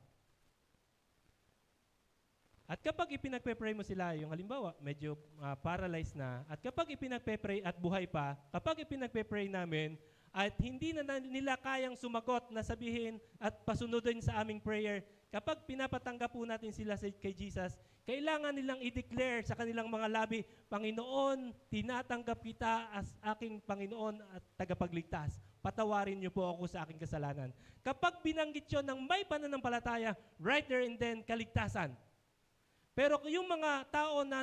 At kapag ipinagpe-pray mo sila, yung halimbawa, medyo paralyzed na, at kapag ipinagpe-pray at buhay pa, kapag ipinagpe-pray namin, at hindi na nila kayang sumagot na sabihin at pasunodin sa aming prayer, kapag pinapatanggap po natin sila kay Jesus, kailangan nilang i-declare sa kanilang mga labi, Panginoon, tinatanggap kita as aking Panginoon at tagapagligtas. Patawarin niyo po ako sa aking kasalanan. Kapag binanggit yun ng may pananampalataya, right there and then, kaligtasan. Pero yung mga tao na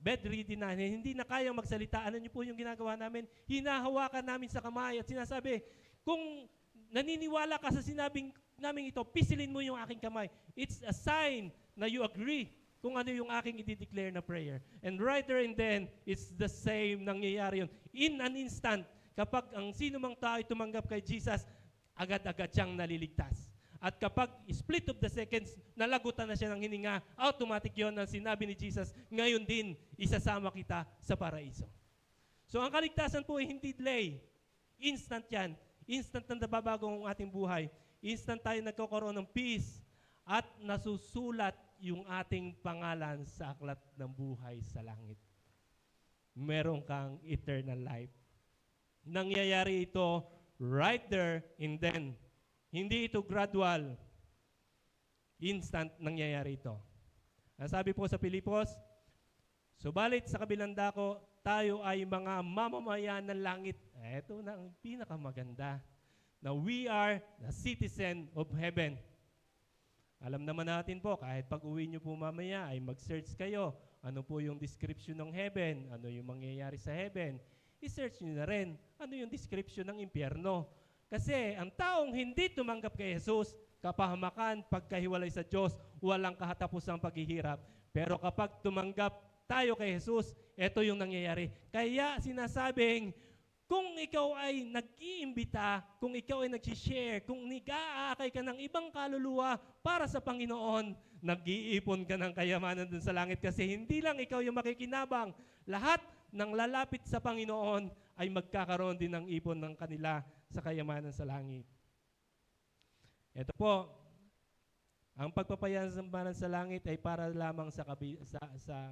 bedridden na, hindi na kayang magsalita, ano niyo po yung ginagawa namin? Hinahawakan namin sa kamay at sinasabi, kung naniniwala ka sa sinabing namin ito, pisilin mo yung aking kamay. It's a sign na you agree kung ano yung aking i-declare na prayer. And right there and then, it's the same nangyayari yun. In an instant, kapag ang sino mang tao ay tumanggap kay Jesus, agad-agad siyang naliligtas. At kapag split of the seconds, nalagutan na siya ng hininga, automatic yon ang sinabi ni Jesus, ngayon din, isasama kita sa paraiso. So ang kaligtasan po ay hindi delay. Instant yan. Instant na nababago ang ating buhay. Instant tayo nagkakaroon ng peace at nasusulat yung ating pangalan sa aklat ng buhay sa langit. Meron kang eternal life. Nangyayari ito right there and then. Hindi ito gradual. Instant nangyayari ito. Ang sabi po sa Pilipos, subalit sa kabilang dako, tayo ay mga mamamayan ng langit. Ito na ang pinakamaganda. Na we are the citizen of heaven. Alam naman natin po, kahit pag uwi nyo po mamaya, ay mag-search kayo. Ano po yung description ng heaven? Ano yung mangyayari sa heaven? I-search nyo na rin. Ano yung description ng impyerno? Kasi ang taong hindi tumanggap kay Jesus, kapahamakan, pagkahiwalay sa Diyos, walang kahatapusang paghihirap. Pero kapag tumanggap tayo kay Jesus, ito yung nangyayari. Kaya sinasabing, kung ikaw ay nag-iimbita, kung ikaw ay nag-share, kung nag-aakay ka ng ibang kaluluwa para sa Panginoon, nag-iipon ka ng kayamanan dun sa langit kasi hindi lang ikaw yung makikinabang. Lahat ng lalapit sa Panginoon ay magkakaroon din ng ipon ng kanila sa kayamanan sa langit. Ito po, ang pagpapayamanan sa langit ay para lamang sa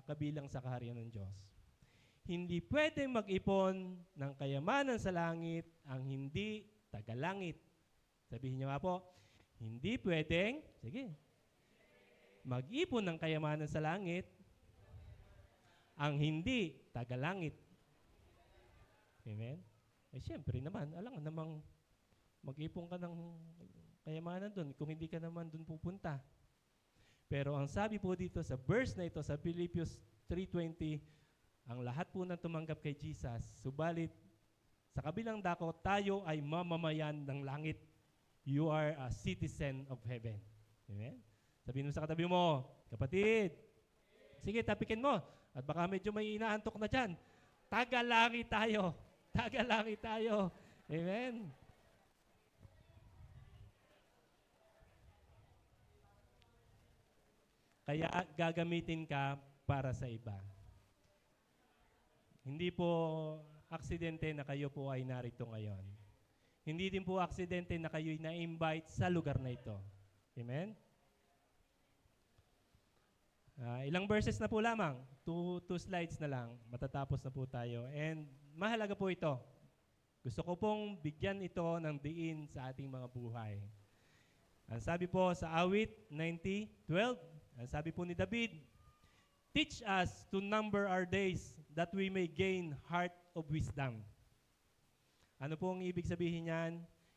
kabilang sa kaharian ng Diyos. Hindi pwedeng mag-ipon ng kayamanan sa langit ang hindi tagalangit. Sabihin niyo nga po, hindi pwedeng, sige, mag-ipon ng kayamanan sa langit ang hindi tagalangit. Amen? Eh siyempre naman, alam namang mag-ipon ka ng kayamanan doon kung hindi ka naman doon pupunta. Pero ang sabi po dito sa verse na ito, sa Philippians 3:20, ang lahat po na tumanggap kay Jesus, subalit sa kabilang dako, tayo ay mamamayan ng langit. You are a citizen of heaven. Amen? Sabihin mo sa katabi mo, kapatid, sige, tapikin mo. At baka medyo may inaantok na dyan. Tagalangit tayo. Tagalangit tayo. Amen? Kaya gagamitin ka para sa iba. Hindi po aksidente na kayo po ay narito ngayon. Hindi din po aksidente na kayo na-invite sa lugar na ito. Amen? Ilang verses na po lamang. Two slides na lang. Matatapos na po tayo. And mahalaga po ito. Gusto ko pong bigyan ito ng diin sa ating mga buhay. Ang sabi po sa awit 90:12, ang sabi po ni David, teach us to number our days that we may gain heart of wisdom. Ano po ang ibig sabihin niyan?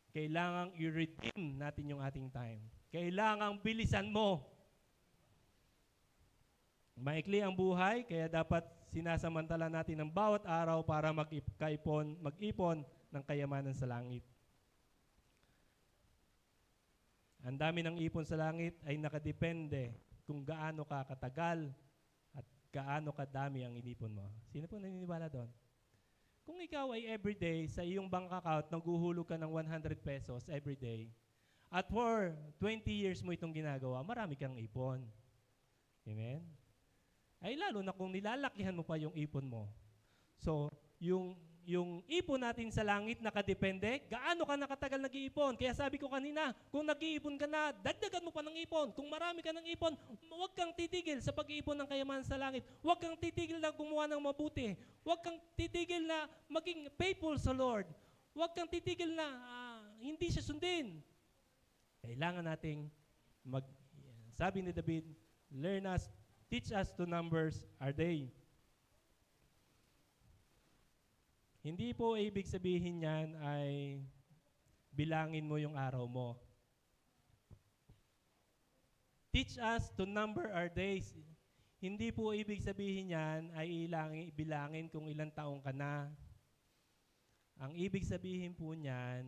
Kailangang i-redeem natin yung ating time. Kailangang bilisan mo. Maikli ang buhay, kaya dapat sinasamantala natin ang bawat araw para mag-ipon ng kayamanan sa langit. Ang dami ng ipon sa langit ay nakadepende kung gaano ka katagal at gaano kadami ang inipon mo. Sino po naniniwala doon? Kung ikaw ay everyday sa iyong bank account, naghuhulog ka ng 100 pesos everyday, at for 20 years mo itong ginagawa, marami kang ipon. Amen? Ay lalo na kung nilalakihan mo pa yung ipon mo. So, yung ipon natin sa langit nakadepende, gaano ka nakatagal nag-iipon. Kaya sabi ko kanina, kung nag-iipon ka na, dagdagan mo pa ng ipon. Kung marami ka ng ipon, huwag kang titigil sa pag-iipon ng kayamanan sa langit. Huwag kang titigil na gumawa ng mabuti. Huwag kang titigil na maging faithful sa Lord. Huwag kang titigil na hindi siya sundin. Kailangan nating sabi ni David, teach us to numbers our day. Hindi po ibig sabihin yan ay bilangin mo yung araw mo. Teach us to number our days. Hindi po ibig sabihin yan ay ibilangin kung ilang taong ka na. Ang ibig sabihin po niyan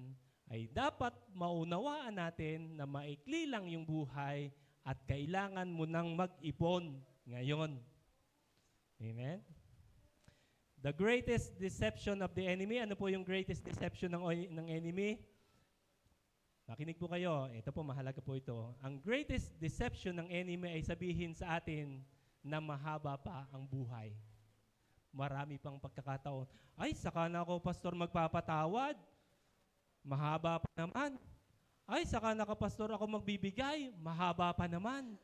ay dapat maunawaan natin na maikli lang yung buhay at kailangan mo nang mag-ipon ngayon. Amen? The greatest deception of the enemy. Ano po yung greatest deception ng enemy? Makinig po kayo. Ito po, mahalaga po ito. Ang greatest deception ng enemy ay sabihin sa atin na mahaba pa ang buhay. Marami pang pagkakataon. Ay, saka na ako, pastor, magpapatawad. Mahaba pa naman. Ay, saka na pastor, ako magbibigay. Mahaba pa naman.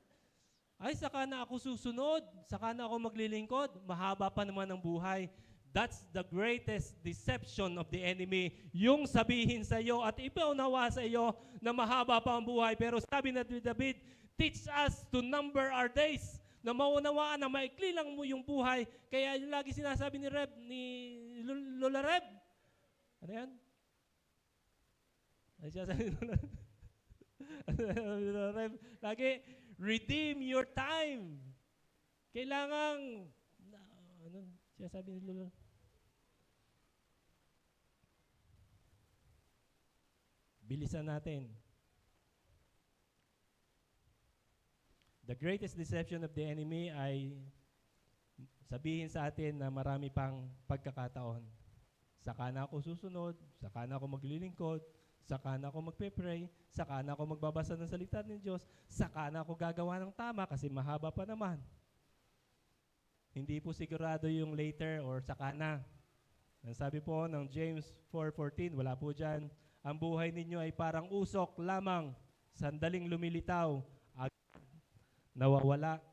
Ay, saka na ako susunod. Saka na ako maglilingkod. Mahaba pa naman ang buhay. That's the greatest deception of the enemy. Yung sabihin sa iyo at ipaunawa sa iyo na mahaba pa ang buhay. Pero sabi na David, teach us to number our days. Na maunawaan na maikli lang mo yung buhay. Kaya yung lagi sinasabi ni Lola Reb. Ano yan? Ano siya sabi ni Lola Reb? Lagi, redeem your time. Kailangang, ano siya sabi ni Lola? Bilisan natin. The greatest deception of the enemy ay sabihin sa atin na marami pang pagkakataon. Saka na ako susunod, saka na ako maglilingkod, saka na ako magpe-pray, saka na ako magbabasa ng salita ng Diyos, saka na ako gagawa ng tama kasi mahaba pa naman. Hindi po sigurado yung later or saka na. Ang sabi po ng James 4:14, wala po dyan, ang buhay ninyo ay parang usok lamang, sandaling lumilitaw, nawawala.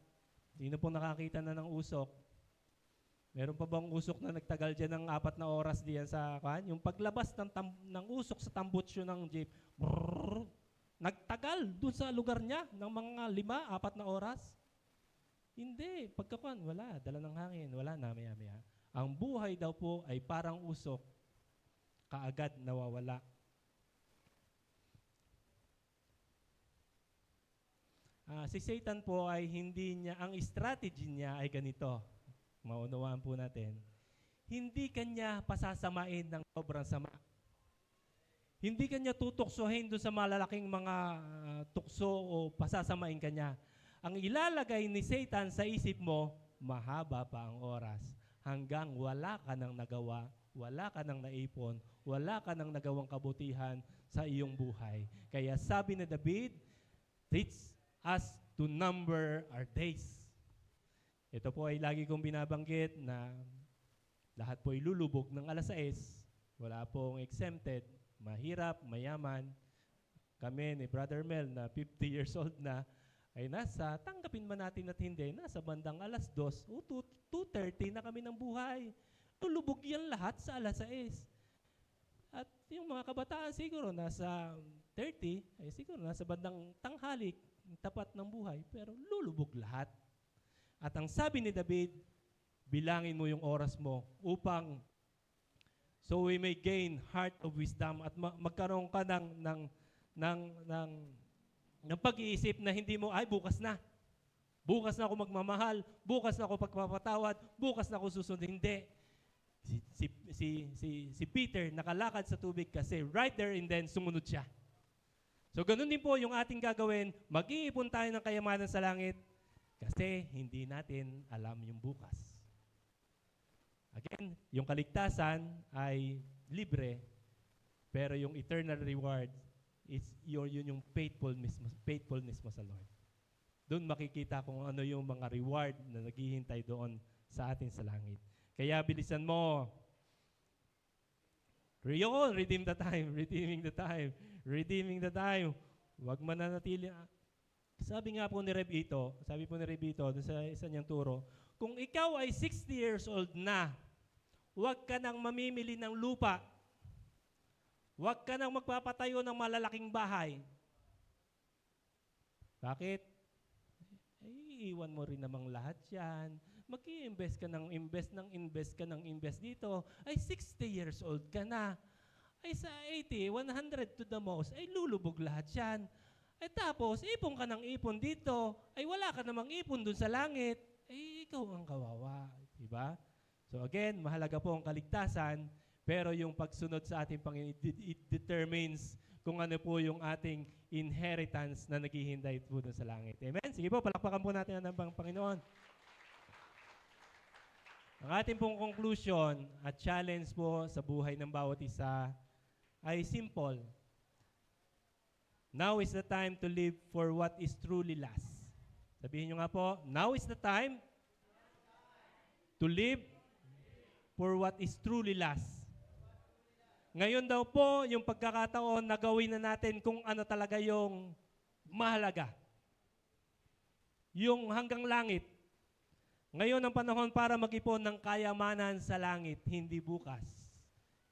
Sino po nakakita na ng usok? Meron pa bang usok na nagtagal dyan ng 4 na oras diyan sa kan? Yung paglabas ng usok sa tambutsyo ng jeep, brrr, nagtagal dun sa lugar niya ng mga 5, 4 na oras. Hindi. Pagkakuan, wala. Dala ng hangin. Wala na, maya-maya. Ang buhay daw po ay parang usok, kaagad nawawala. Si Satan po ay hindi niya, ang strategy niya ay ganito. Maunawaan po natin. Hindi kanya pasasamain ng sobrang sama. Hindi kanya tutuksohin doon sa malalaking mga tukso o pasasamain kanya. Ang ilalagay ni Satan sa isip mo, mahaba pa ang oras. Hanggang wala ka nang nagawa, wala ka nang naipon, wala ka nang nagawang kabutihan sa iyong buhay. Kaya sabi ni David, teach us to number our days. Ito po ay lagi kong binabanggit na lahat po ay lulubog ng alas 6. Wala pong exempted, mahirap, mayaman. Kami ni Brother Mel na 50 years old na, ay nasa, tanggapin man natin at hindi, nasa bandang alas 2 o 2:30 na kami ng buhay. Lulubog yan lahat sa alas 6. At yung mga kabataan siguro nasa 30, ay siguro nasa bandang tanghalik, tapat ng buhay, pero lulubog lahat. At ang sabi ni David, bilangin mo yung oras mo upang so we may gain heart of wisdom at magkaroon ka ng pag-iisip na hindi mo, ay bukas na. Bukas na ako magmamahal, bukas na ako pagpapatawad, bukas na ako susunod. Hindi. Si Peter nakalakad sa tubig kasi right there and then sumunod siya. So ganun din po yung ating gagawin, mag-iipon tayo ng kayamanan sa langit kasi hindi natin alam yung bukas. Again, yung kaligtasan ay libre, pero yung eternal reward is yun yung faithfulness mo sa Lord. Doon makikita kung ano yung mga reward na naghihintay doon sa atin sa langit. Kaya bilisan mo. Redeem the time, redeeming the time, redeeming the time. Huwag mananatili. Sabi nga po ni Reb Ito, doon sa isa niyang turo, kung ikaw ay 60 years old na, huwag ka nang mamimili ng lupa. Huwag ka nang magpapatayo ng malalaking bahay. Bakit? Ay, iwan mo rin namang lahat yan. Mag-i-invest ka ng invest dito. Ay, 60 years old ka na. Ay, sa 80, 100 to the most, ay lulubog lahat yan. Ay tapos, ipon ka ng ipon dito. Ay wala ka namang ipon dun sa langit. ikaw ang kawawa. Diba? So again, mahalaga po ang kaligtasan, pero yung pagsunod sa ating Panginoon, it determines kung ano po yung ating inheritance na naghihintay po doon sa langit. Amen? Sige po, palakpakan po natin ang Panginoon. Ang ating pong conclusion at challenge po sa buhay ng bawat isa ay simple. Now is the time to live for what is truly last. Sabihin nyo nga po, now is the time to live for what is truly last. Ngayon daw po, yung pagkakataon na gawin na natin kung ano talaga yung mahalaga. Yung hanggang langit. Ngayon ang panahon para mag-ipon ng kayamanan sa langit, hindi bukas.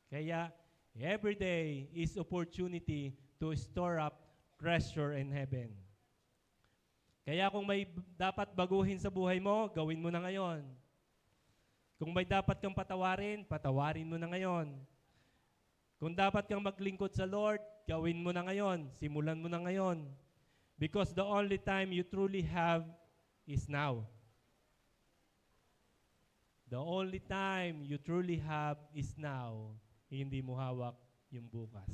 Kaya, every day is opportunity to store up treasure in heaven. Kaya kung may dapat baguhin sa buhay mo, gawin mo na ngayon. Kung may dapat kang patawarin, patawarin mo na ngayon. Kung dapat kang maglingkod sa Lord, gawin mo na ngayon. Simulan mo na ngayon. Because the only time you truly have is now. The only time you truly have is now. Hindi mo hawak yung bukas.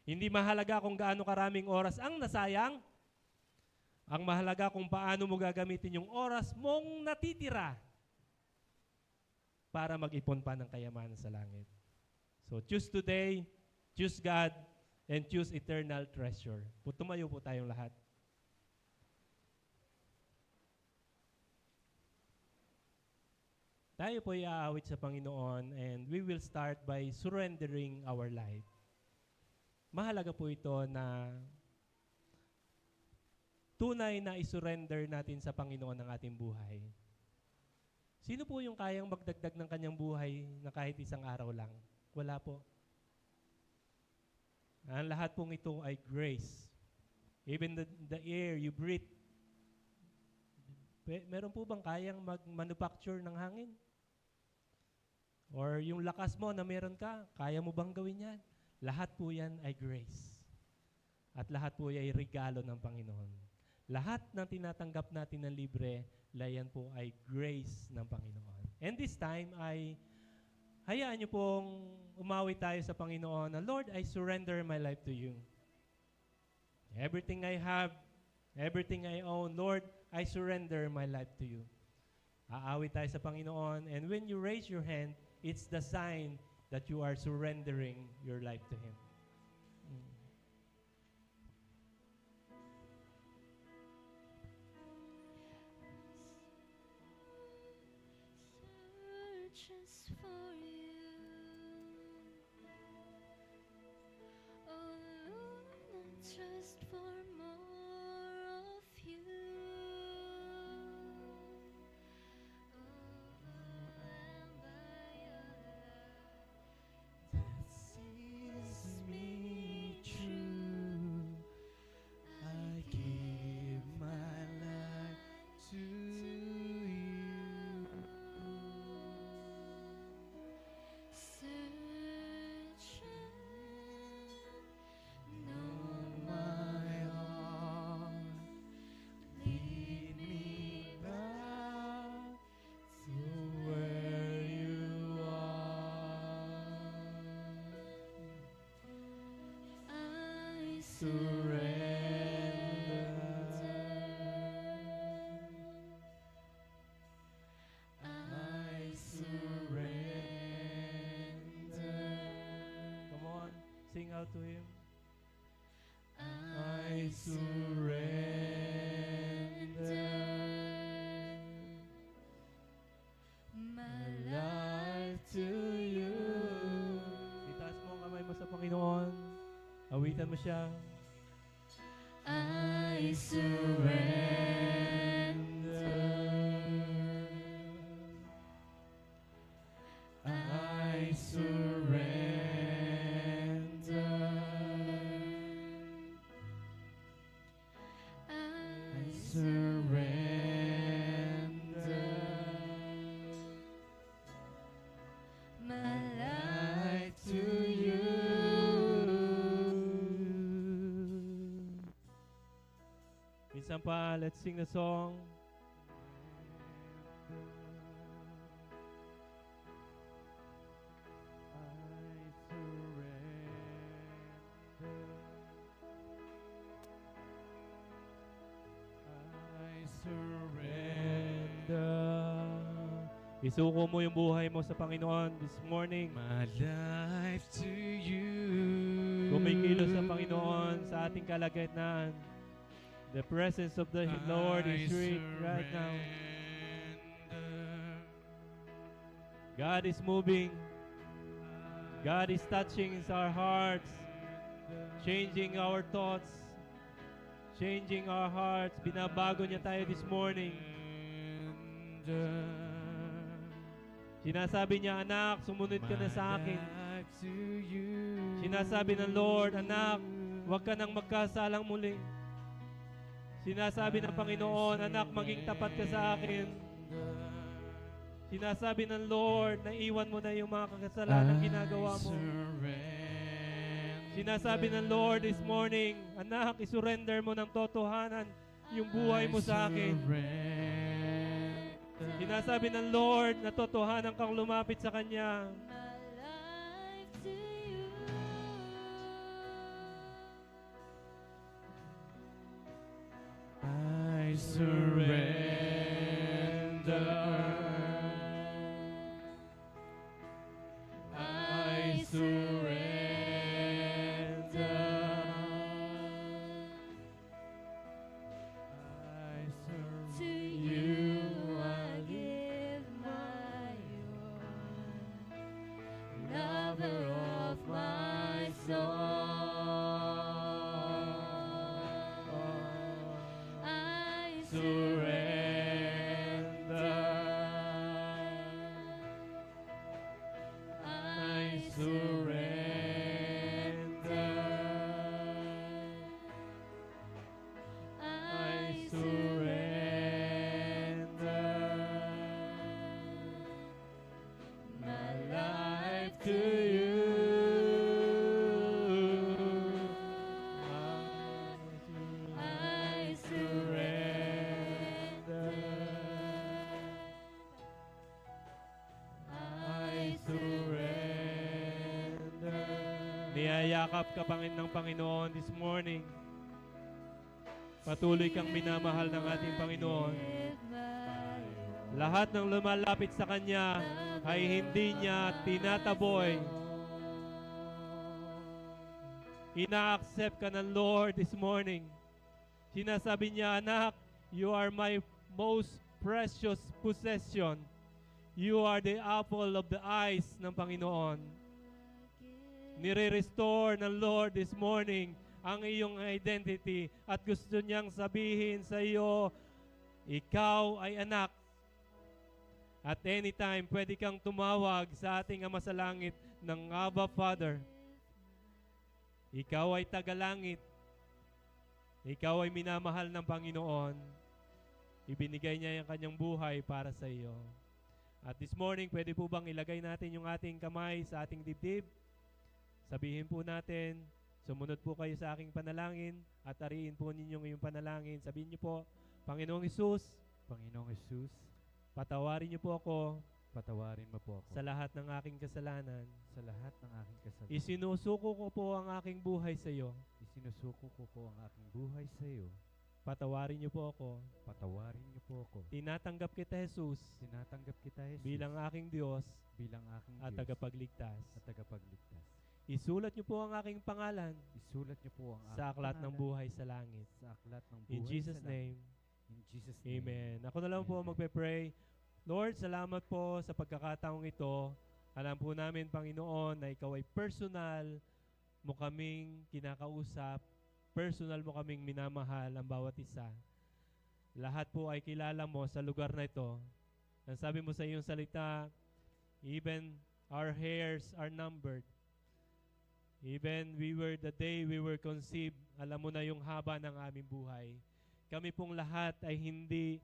Hindi mahalaga kung gaano karaming oras ang nasayang. Ang mahalaga kung paano mo gagamitin yung oras mong natitira para mag-ipon pa ng kayamanan sa langit. So choose today, choose God, and choose eternal treasure. Tumayo po tayong lahat. Tayo po iaawit sa Panginoon and we will start by surrendering our life. Mahalaga po ito na tunay na isurrender natin sa Panginoon ang ating buhay. Sino po yung kayang magdagdag ng kanyang buhay na kahit isang araw lang? Wala po. Ang lahat pong ito ay grace. Even the air you breathe. Meron po bang kayang mag-manufacture ng hangin? Or yung lakas mo na meron ka, kaya mo bang gawin yan? Lahat po yan ay grace. At lahat po ay regalo ng Panginoon. Lahat ng tinatanggap natin ng libre, yan po ay grace ng Panginoon. And this time ay hayaan niyo pong umawi tayo sa Panginoon na, Lord, I surrender my life to you. Everything I have, everything I own, Lord, I surrender my life to you. Aawi tayo sa Panginoon, and when you raise your hand, it's the sign that you are surrendering your life to Him. Just for you, oh Lord, not just for more of you. Overwhelmed by your love that sees me true. I give my life to you. Sing out to Him. I surrender my life to you. Itaas mo ang kamay mo sa Panginoon. Awitan mo siya. I surrender. I surrender. Minsan pa, let's sing the song. Isuko mo yung buhay mo sa Panginoon this morning. My life to you. Kumikilos sa Panginoon sa ating kalagitnaan. The presence of the Lord is real right now. God is moving. God is touching our hearts, changing our thoughts, changing our hearts. Binabago niya tayo this morning. Sinasabi niya, anak, sumunod ka na sa akin. Sinasabi ng Lord, anak, huwag ka nang magkasalang muli. Sinasabi ng Panginoon, anak, maging tapat ka sa akin. Sinasabi ng Lord, na iwan mo na yung mga kasalanan ginagawa mo. Sinasabi ng Lord this morning, anak, isurrender mo ng totohanan yung buhay mo sa akin. Sinasabi ng Lord na totohanan kang lumapit sa Kanya. I surrender. I surrender. I surrender. To you I give my all, lover of my soul. I Surrender. I Surrender. I Surrender. my life To you. I Surrender. I surrender. Niyayakap ka ng Panginoon this morning. Patuloy kang minamahal ng ating Panginoon. Lahat ng lumalapit sa Kanya ay hindi niya tinataboy. Ina-accept ka ng Lord this morning. Sinasabi niya, anak, you are my most precious possession. You are the apple of the eyes ng Panginoon. Nire-restore ng Lord this morning ang iyong identity at gusto niyang sabihin sa iyo, ikaw ay anak. At anytime, pwede kang tumawag sa ating Ama sa Langit ng Abba Father. Ikaw ay tagalangit. Ikaw ay minamahal ng Panginoon. Ibinigay niya yung kanyang buhay para sa iyo. At this morning, pwede po bang ilagay natin yung ating kamay sa ating dibdib? Sabihin po natin, sumunod po kayo sa aking panalangin at ariin po ninyo yung panalangin. Sabihin niyo po, Panginoong Hesus, Panginoong Jesus, patawarin niyo po ako patawarin mo po ako sa lahat ng aking kasalanan. sa lahat ng aking kasalanan. Isinusuko ko po ang aking buhay sa iyo. Isinusuko ko po ang aking buhay sa iyo. Patawarin niyo po ako. Patawarin niyo po ako. Tinatanggap kita, Jesus, Tinatanggap kita, Jesus, bilang aking Diyos bilang aking at Diyos tagapagligtas. at tagapagligtas. Isulat niyo po ang aking pangalan Isulat niyo po ang sa aking aklat ng pangalan buhay sa langit. sa aklat ng buhay In Jesus' sa langit. name, In Jesus' name. Amen. Ako na lang po Amen. magpe-pray. Lord, salamat po sa pagkakataong ito. Alam po namin, Panginoon, na Ikaw ay personal mo kaming kinakausap, personal mo kaming minamahal ang bawat isa. Lahat po ay kilala mo sa lugar na ito. Ang sabi mo sa iyong salita, even our hairs are numbered. Even the day we were conceived, alam mo na yung haba ng aming buhay. Kami pong lahat ay hindi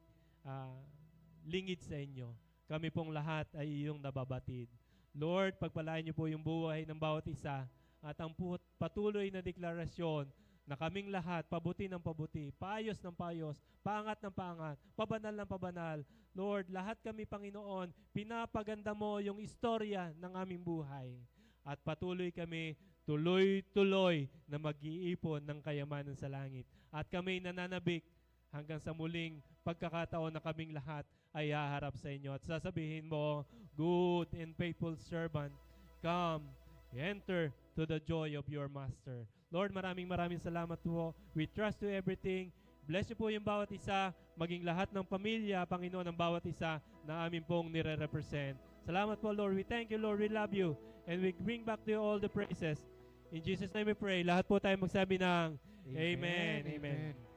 lingid sa inyo. Kami pong lahat ay iyong nababatid. Lord, pagpalain niyo po yung buhay ng bawat isa at ang patuloy na deklarasyon na kaming lahat, pabuti ng pabuti, paayos ng paayos, paangat ng paangat, pabanal ng pabanal. Lord, lahat kami, Panginoon, pinapaganda mo yung istorya ng aming buhay. At patuloy kami, tuloy-tuloy na mag-iipon ng kayamanan sa langit. At kami nananabik hanggang sa muling pagkakataon na kaming lahat ay haharap sa inyo. At sasabihin mo, good and faithful servant, come, enter to the joy of your master. Lord, maraming salamat po. We trust you everything. Bless you po yung bawat isa, maging lahat ng pamilya, Panginoon, ng bawat isa na amin pong nire-represent. Salamat po, Lord. We thank you, Lord. We love you. And we bring back to you all the praises. In Jesus' name we pray. Lahat po tayo magsabi ng Amen. Amen.